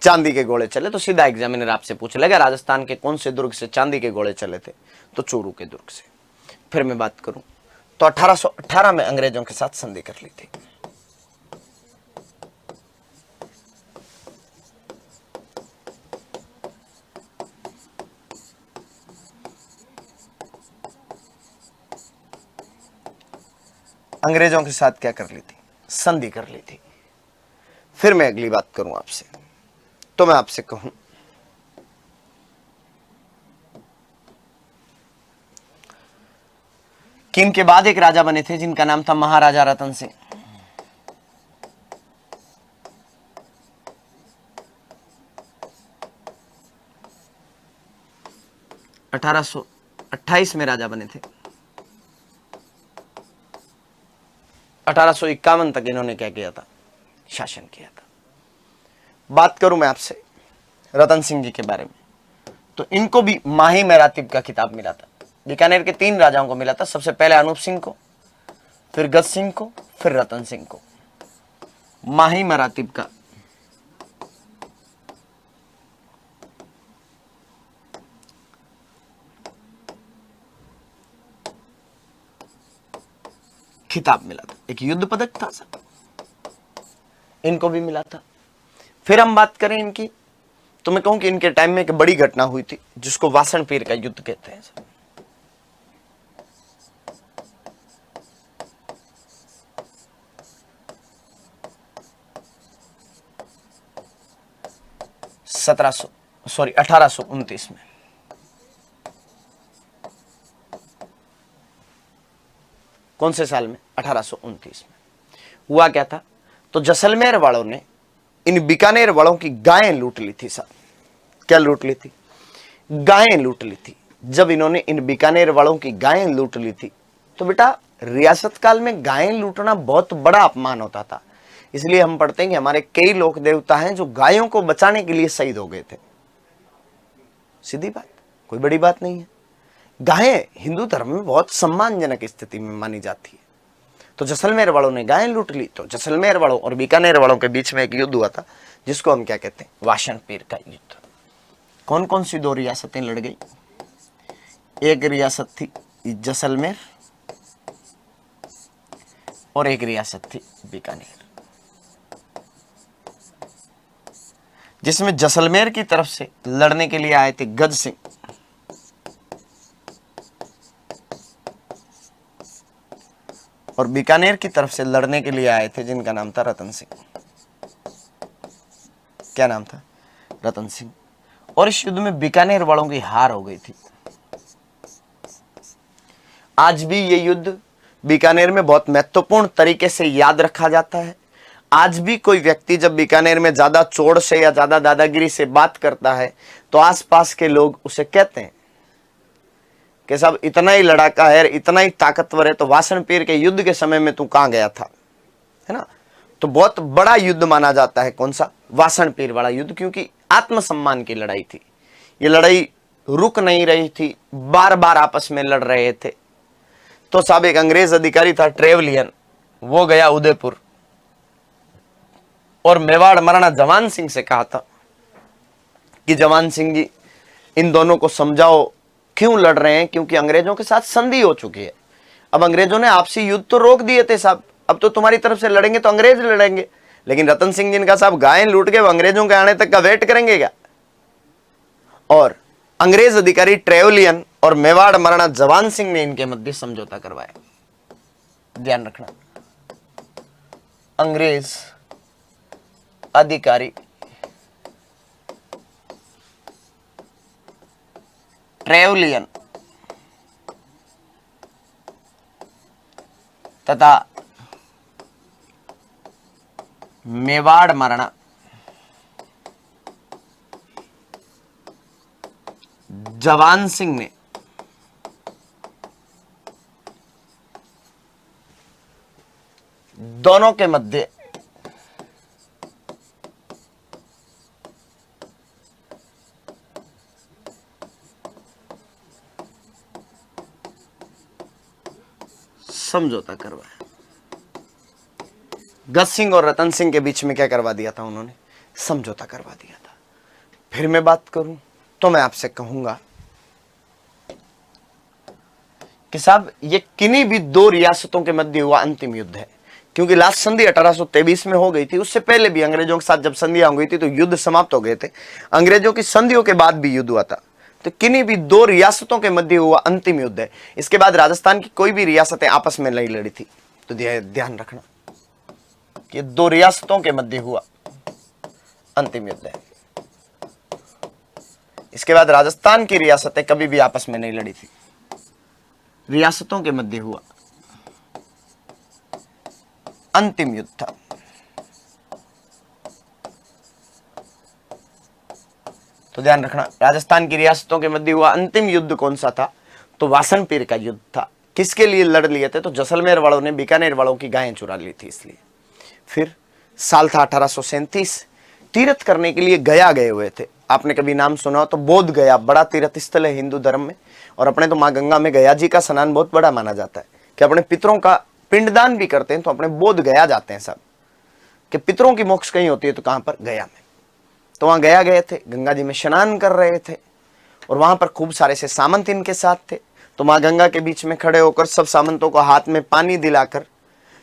चांदी के गोले चले? तो सीधा एग्जामिनर आपसे पूछ लेगा राजस्थान के कौन से दुर्ग से चांदी के गोले चले थे? तो चूरू के दुर्ग से। फिर मैं बात करूं तो 1818 में अंग्रेजों के साथ संधि कर ली थी। अंग्रेजों के साथ क्या कर ली थी? संधि कर ली थी। फिर मैं अगली बात करूं आपसे, तो मैं आपसे कहूं कि इनके बाद एक राजा बने थे जिनका नाम था महाराजा रतन सिंह। अठारह सौ 28 में राजा बने थे। 1851 तक इन्होंने क्या किया था? शासन किया था। बात करूं मैं आपसे रतन सिंह जी के बारे में, तो इनको भी माही मेरातिब का खिताब मिला था। बीकानेर के 3 राजाओं को मिला था। सबसे पहले अनूप सिंह को, फिर गज सिंह को, फिर रतन सिंह को। माही मेरातिब का खिताब मिला था। एक युद्ध पदक था सर, इनको भी मिला था। फिर हम बात करें इनकी, तो मैं कहूं कि इनके टाइम में एक बड़ी घटना हुई थी जिसको वासन पीर का युद्ध कहते हैं सर। सो 1829 में। कौन से साल में? 1829 में। हुआ क्या था? तो जैसलमेर वालों ने इन बीकानेर वालों की गायें लूट ली थी साहब। क्या लूट ली थी? गायें लूट ली थी। जब इन्होंने इन बीकानेर वालों की गायें लूट ली थी तो बेटा रियासत काल में गायें लूटना बहुत बड़ा अपमान होता था। इसलिए हम पढ़ते हैं कि हमारे कई लोक देवता हैं जो गायों को बचाने के लिए शहीद हो गए थे। सीधी बात, कोई बड़ी बात नहीं है। गायें हिंदू धर्म में बहुत सम्मानजनक स्थिति में मानी जाती है। तो जैसलमेर वालों ने गायें लूट ली, तो जैसलमेर वालों और बीकानेर वालों के बीच में एक युद्ध हुआ था जिसको हम क्या कहते हैं? वासन पीर का युद्ध। कौन कौन सी 2 रियासतें लड़ गई? एक रियासत थी जैसलमेर और एक रियासत थी बीकानेर, जिसमें जैसलमेर की तरफ से लड़ने के लिए आए थे गज सिंह और बीकानेर की तरफ से लड़ने के लिए आए थे जिनका नाम था रतन सिंह। क्या नाम था? रतन सिंह। और इस युद्ध में बीकानेर वालों की हार हो गई थी। आज भी ये युद्ध बीकानेर में बहुत महत्वपूर्ण तरीके से याद रखा जाता है। आज भी कोई व्यक्ति जब बीकानेर में ज्यादा चोड़ से या ज्यादा दादागिरी से बात करता है तो आसपास के लोग उसे कहते हैं कि साहब इतना ही लड़ाका है, इतना ही ताकतवर है, तो वासन पीर के युद्ध के समय में तू कहां गया था? है ना? तो बहुत बड़ा युद्ध माना जाता है। कौन सा? वासन पीर वाला युद्ध, क्योंकि आत्मसम्मान की लड़ाई थी। ये लड़ाई रुक नहीं रही थी, बार बार आपस में लड़ रहे थे। तो साहब एक अंग्रेज अधिकारी था ट्रेवलियन, वो गया उदयपुर और मेवाड़ महाराणा जवान सिंह से कहा था कि जवान सिंह जी, इन दोनों को समझाओ क्यों लड़ रहे हैं, क्योंकि अंग्रेजों के साथ संधि हो चुकी है। अब अंग्रेजों ने आपसी युद्ध तो रोक दिए थे साहब, अब तो तुम्हारी तरफ से लड़ेंगे तो अंग्रेज लड़ेंगे, लेकिन रतन सिंह जिनका साहब गायें लूट के वो अंग्रेजों के आने तक का वेट करेंगे क्या। और अंग्रेज अधिकारी ट्रेवलियन और मेवाड़ महाराणा जवान सिंह ने इनके मध्य समझौता करवाया। ध्यान रखना, अंग्रेज अधिकारी ट्रेवलियन तथा मेवाड़ महाराणा जवान सिंह ने दोनों के मध्य समझौता करवाया। गज सिंह और रतन सिंह के बीच में क्या करवा दिया था उन्होंने, समझौता करवा दिया था। फिर मैं बात करूं तो मैं आपसे कहूंगा कि साहब ये किन्हीं भी दो रियासतों के मध्य हुआ अंतिम युद्ध है, क्योंकि लास्ट संधि 1823 में हो गई थी, उससे पहले भी अंग्रेजों के साथ जब संधियां हो गई थी तो युद्ध समाप्त हो गए थे, अंग्रेजों की संधियों के बाद भी युद्ध हुआ था। तो किन्हीं भी दो रियासतों के मध्य हुआ अंतिम युद्ध है। इसके बाद राजस्थान की कोई भी रियासतें आपस में नहीं लड़ी थी, तो ध्यान रखना कि दो रियासतों के मध्य हुआ अंतिम युद्ध है। इसके बाद राजस्थान की रियासतें कभी भी आपस में नहीं लड़ी थी, रियासतों के मध्य हुआ अंतिम युद्ध था। तो ध्यान रखना, राजस्थान की रियासतों के मध्य हुआ अंतिम युद्ध कौन सा था, तो वासन पीर का युद्ध था। किसके लिए लड़ लिए थे, तो जैसलमेर वालों ने बीकानेर वालों की गायें चुरा ली थी इसलिए। फिर साल था 1837, तीर्थ करने के लिए गया गए हुए थे। आपने कभी नाम सुना हो तो बोध गया बड़ा तीर्थ स्थल है हिंदू धर्म में, और अपने तो माँ गंगा में गया जी का स्नान बहुत बड़ा माना जाता है कि अपने पितरों का पिंडदान भी करते हैं तो अपने बोध गया जाते हैं सब, कि पितरों की मोक्ष कहीं होती है तो कहां पर, गया में। तो वहां गया गए थे, गंगा जी में स्नान कर रहे थे और वहां पर खूब सारे से सामंत इनके साथ थे। तो माँ गंगा के बीच में खड़े होकर सब सामंतों को हाथ में पानी दिलाकर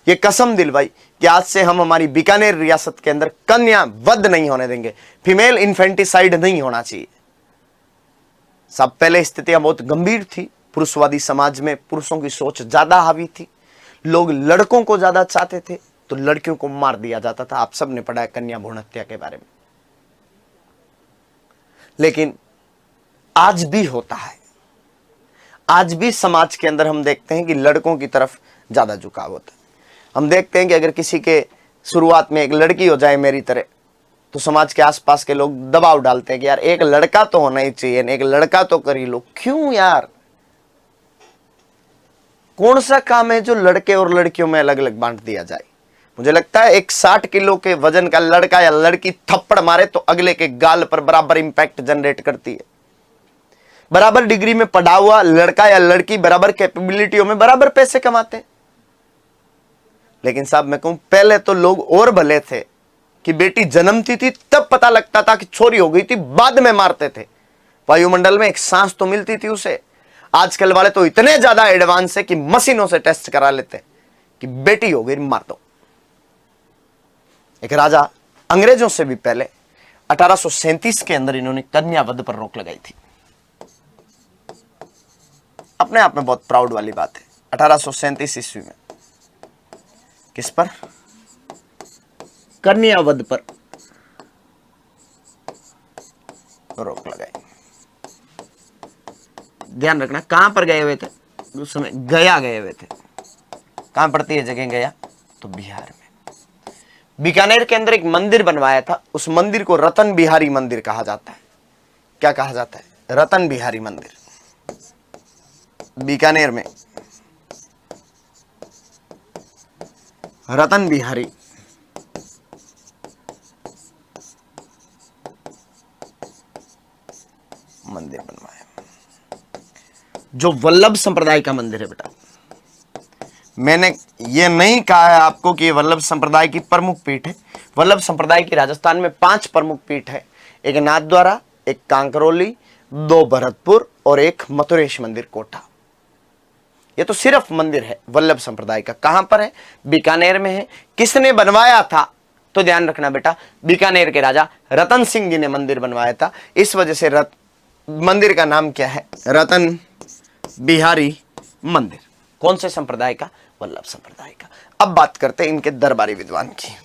ये कसम दिलवाई कि आज से हम हमारी बीकानेर रियासत के अंदर कन्या वध नहीं होने देंगे, फीमेल इन्फेंटिसाइड नहीं होना चाहिए। सब पहले स्थितियां बहुत गंभीर थी, पुरुषवादी समाज में पुरुषों की सोच ज्यादा हावी थी, लोग लड़कों को ज्यादा चाहते थे तो लड़कियों को मार दिया जाता था। आप सब ने पढ़ा है कन्या भ्रूण हत्या के बारे में। लेकिन आज भी होता है, आज भी समाज के अंदर हम देखते हैं कि लड़कों की तरफ ज्यादा झुकाव होता है। हम देखते हैं कि अगर किसी के शुरुआत में एक लड़की हो जाए मेरी तरह, तो समाज के आसपास के लोग दबाव डालते हैं कि यार एक लड़का तो होना ही चाहिए, एक लड़का तो कर ही लो। क्यों यार, कौन सा काम है जो लड़के और लड़कियों में अलग अलग बांट दिया जाए। मुझे लगता है एक 60 किलो के वजन का लड़का या लड़की थप्पड़ मारे तो अगले के गाल पर बराबर इंपैक्ट जनरेट करती है। बराबर डिग्री में पढ़ा हुआ लड़का या लड़की बराबर कैपेबिलिटियों में बराबर पैसे कमाते हैं। लेकिन साहब मैं कहूं, पहले तो लोग और भले थे कि बेटी जन्मती थी तब पता लगता था कि छोरी हो गई थी, बाद में मारते थे। वायुमंडल में एक सांस तो मिलती थी उसे। आजकल वाले तो इतने ज्यादा एडवांस है कि मशीनों से टेस्ट करा लेते हैं कि बेटी हो गई मार दो। एक राजा अंग्रेजों से भी पहले 1837 के अंदर इन्होंने कन्या वध पर रोक लगाई थी। अपने आप में बहुत प्राउड वाली बात है। 1837 ईस्वी में किस पर, कन्या वध पर रोक लगाई। ध्यान रखना, कहां पर गए हुए थे उस समय, गया गए हुए थे। कहां पड़ती है जगह गया, तो बिहार में। बीकानेर के अंदर एक मंदिर बनवाया था, उस मंदिर को रतन बिहारी मंदिर कहा जाता है। क्या कहा जाता है, रतन बिहारी मंदिर। बीकानेर में रतन बिहारी मंदिर बनवाया, जो वल्लभ संप्रदाय का मंदिर है बेटा। मैंने ये नहीं कहा है आपको कि ये वल्लभ संप्रदाय की प्रमुख पीठ है। वल्लभ संप्रदाय की राजस्थान में 5 प्रमुख पीठ है, एक नाथद्वारा, एक कांकरोली, 2 भरतपुर और एक मथुरेश मंदिर कोटा। ये तो सिर्फ मंदिर है वल्लभ संप्रदाय का। कहां पर है? बीकानेर में है। किसने बनवाया था? तो ध्यान रखना बेटा, बीकानेर के राजा रतन सिंह जी ने मंदिर बनवाया था। इस वजह से मंदिर का नाम क्या है? रतन बिहारी मंदिर। कौन से संप्रदाय का? वल्लभ संप्रदाय का। अब बात करते हैं इनके दरबारी विद्वान की।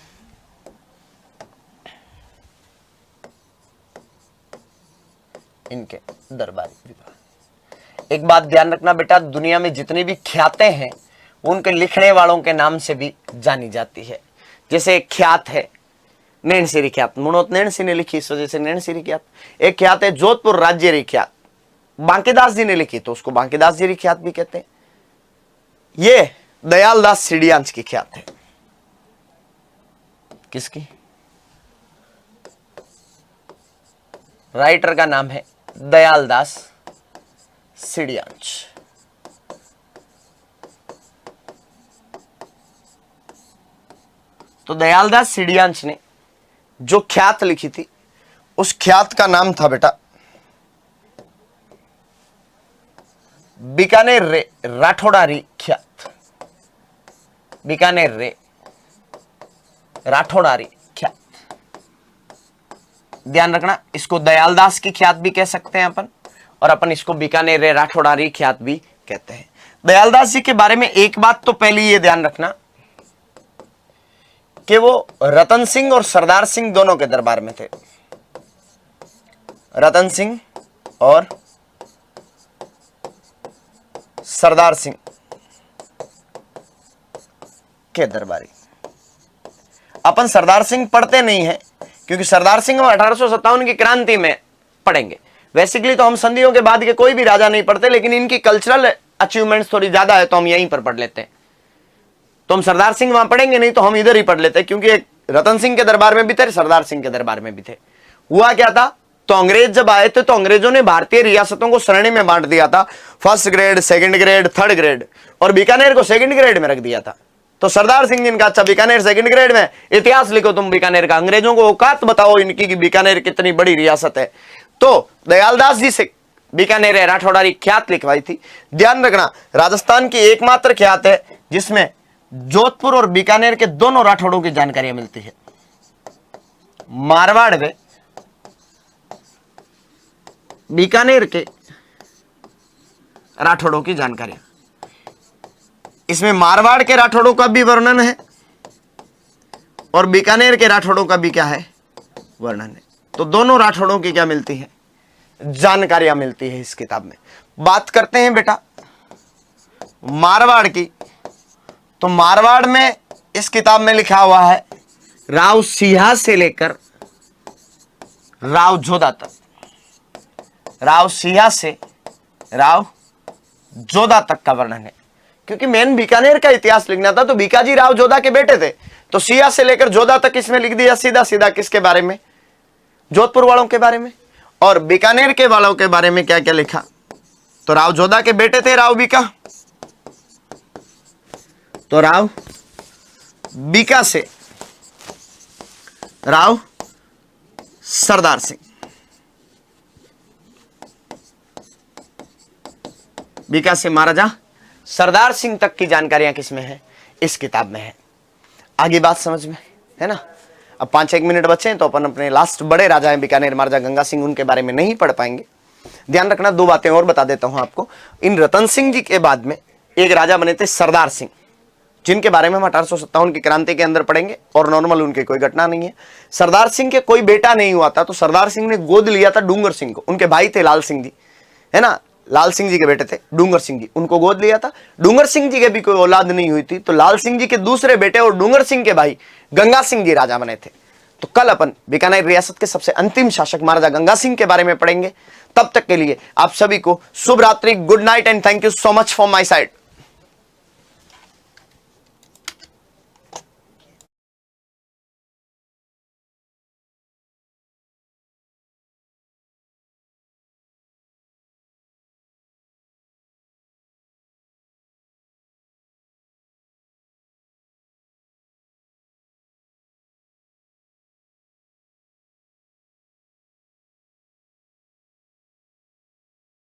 इनके दरबारी विद्वान, एक बात ध्यान रखना बेटा, दुनिया में जितनी भी ख्यातें हैं उनके लिखने वालों के नाम से भी जानी जाती है। जैसे एक ख्यात है नैणसिरी ख्यात, मुणोत नैणसी ने लिखी, इस वजह से नैणसिरी ख्यात। एक ख्यात है जोधपुर राज्य ख्यात, बांकीदास जी ने लिखी तो उसको बांकीदास जी ख्यात भी कहते हैं। ये दयालदास सीढ़ियांश की ख्यात है। किसकी? राइटर का नाम है दयालदास सीढ़ियांश। तो दयालदास सीढ़ियांश ने जो ख्यात लिखी थी उस ख्यात का नाम था बेटा बीकानेर रे राठौड़ारी ख्यात। बीकानेर रे राठौड़ारी ख्यात। ध्यान रखना, इसको दयालदास की ख्यात भी कह सकते हैं अपन, और अपन इसको बीकानेर रे राठौड़ारी ख्यात भी कहते हैं। दयालदास जी के बारे में एक बात तो पहले ये ध्यान रखना कि वो रतन सिंह और सरदार सिंह दोनों के दरबार में थे। रतन सिंह और सरदार सिंह के दरबारी। अपन सरदार सिंह पढ़ते नहीं है क्योंकि सरदार सिंह हम 1857 की क्रांति में पढ़ेंगे। बेसिकली तो हम संधियों के बाद के कोई भी राजा नहीं पढ़ते, लेकिन इनकी कल्चरल अचीवमेंट्स थोड़ी ज्यादा है तो हम यहीं पर पढ़ लेते हैं। तो हम सरदार सिंह वहां पढ़ेंगे नहीं तो हम इधर ही पढ़ लेते हैं, क्योंकि एक रतन सिंह के दरबार में भी थे, सरदार सिंह के दरबार में भी थे। हुआ क्या था, तो अंग्रेज जब आए थे तो अंग्रेजों ने भारतीय रियासतों को श्रेणी में बांट दिया था, 1st grade, 2nd grade, 3rd grade, और बीकानेर को 2nd ग्रेड में रख दिया था। तो सरदार सिंह जिनका, अच्छा बीकानेर 2nd ग्रेड में, इतिहास लिखो तुम बीकानेर का, अंग्रेजों को औकात बताओ इनकी कि बीकानेर कितनी बड़ी रियासत है। तो दयालदास जी से बीकानेर राठौड़ारी ख्यात लिखवाई थी। ध्यान रखना, राजस्थान की एकमात्र ख्यात है जिसमें जोधपुर और बीकानेर के दोनों राठौड़ों की जानकारियां मिलती है। मारवाड़ में बीकानेर के राठौड़ों की जानकारी, इसमें मारवाड़ के राठौड़ों का भी वर्णन है और बीकानेर के राठौड़ों का भी क्या है, वर्णन है। तो दोनों राठौड़ों की क्या मिलती है, जानकारियां मिलती है इस किताब में। बात करते हैं बेटा मारवाड़ की, तो मारवाड़ में इस किताब में लिखा हुआ है राव सिंहा से लेकर राव जोधा तक, राव सिंहा से राव जोधा तक का वर्णन है। क्योंकि मेन बीकानेर का इतिहास लिखना था तो बीकाजी राव जोधा के बेटे थे, तो सिंहा से लेकर जोधा तक इसमें लिख दिया सीधा सीधा। किसके बारे में, जोधपुर वालों के बारे में। और बीकानेर के वालों के बारे में क्या क्या लिखा, तो राव जोधा के बेटे थे राव बीका, तो राव बीका से राव सरदार सिंह, बीका से महाराजा सरदार सिंह तक की जानकारियां किसमें है, इस किताब में है। आगे बात समझ में है ना। अब 5-1 मिनट बचे हैं तो अपन अपने लास्ट बड़े राजा हैं बीकानेर महाराजा गंगा सिंह, उनके बारे में नहीं पढ़ पाएंगे। ध्यान रखना, 2 बातें और बता देता हूं आपको। इन रतन सिंह जी के बाद में एक राजा बने थे सरदार सिंह, जिनके बारे में हम 1857 की क्रांति के अंदर पढ़ेंगे और नॉर्मल उनकी कोई घटना नहीं है। सरदार सिंह के कोई बेटा नहीं हुआ था तो सरदार सिंह ने गोद लिया था डूंगर सिंह को। उनके भाई थे लाल सिंह जी, है ना, लाल सिंह जी के बेटे थे डूंगर सिंह जी, उनको गोद लिया था। डूंगर सिंह जी के भी कोई औलाद नहीं हुई थी तो लाल सिंह जी के दूसरे बेटे और डूंगर सिंह के भाई गंगा सिंह जी राजा बने थे। तो कल अपन बीकानेर रियासत के सबसे अंतिम शासक महाराजा गंगा सिंह के बारे में पढ़ेंगे। तब तक के लिए आप सभी को शुभ रात्रि, good night and thank you so much from my side.